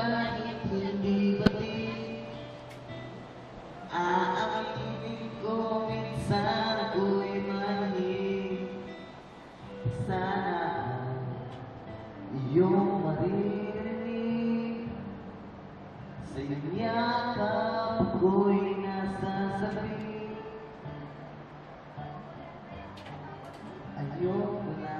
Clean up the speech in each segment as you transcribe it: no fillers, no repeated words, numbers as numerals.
kahit hindi batid. Aaminin ko minsan ako'y manhid. Sana iyong maririnig. Sa iyong yakap ako'y nasasabi. Ayoko na.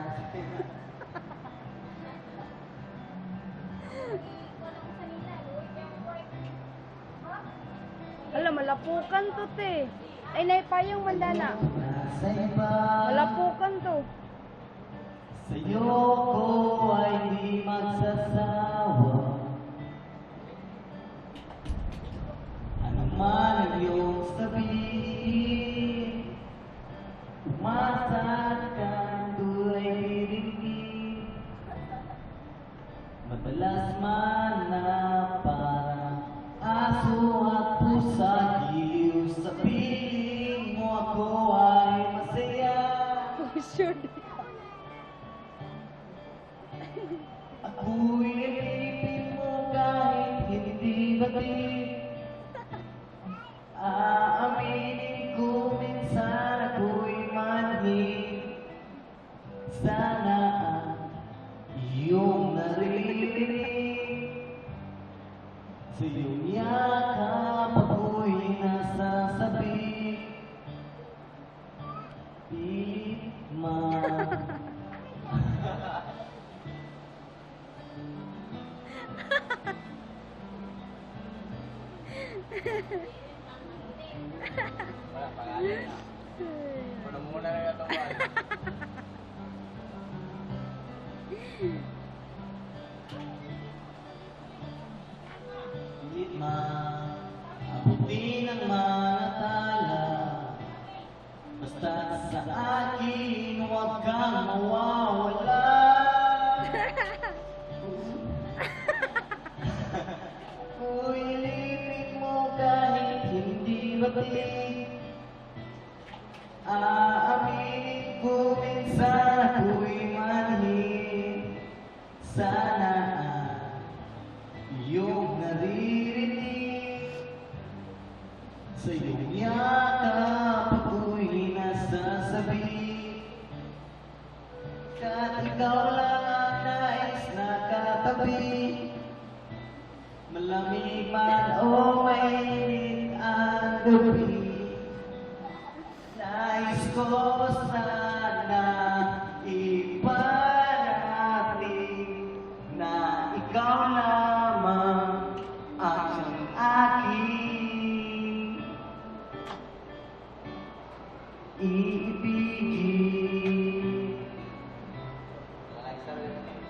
Alam, malapukan to, te. Ay, naipayang mandana. Sa iba, Malapukan to. sa'yo ko ay di magsasawa. Ano man ang iyong sabihin, umasa ka tulay diringgin. Madalas man na parang aso at pusa, giliw sa piling mo ako ay masaya. Sure. Ako'y nalipin mo kahit hindi batid. Aaminin ko minsan ako'y manhid. Sana iyong naririnig. Sa iyong yakap ako'y nasasabi. Pilit man. Wala, pangalan na. Muna na itong wala. Pilit man, abutin ang mga tala. Basta sa akin, huwag kang mawawala. Kung ilipin mo kahit hindi batid. Aaminin ko minsan ako'y manhid. Sana iyong naririnig. Sa iyong yakap ako'y nasasabi. Kahit ikaw lang ang nais na katabi. Malamig man o mainit ang gabi. Nais ko sana iparating na ikaw lamang ang siyang aking iibigin. Wala, isa rin.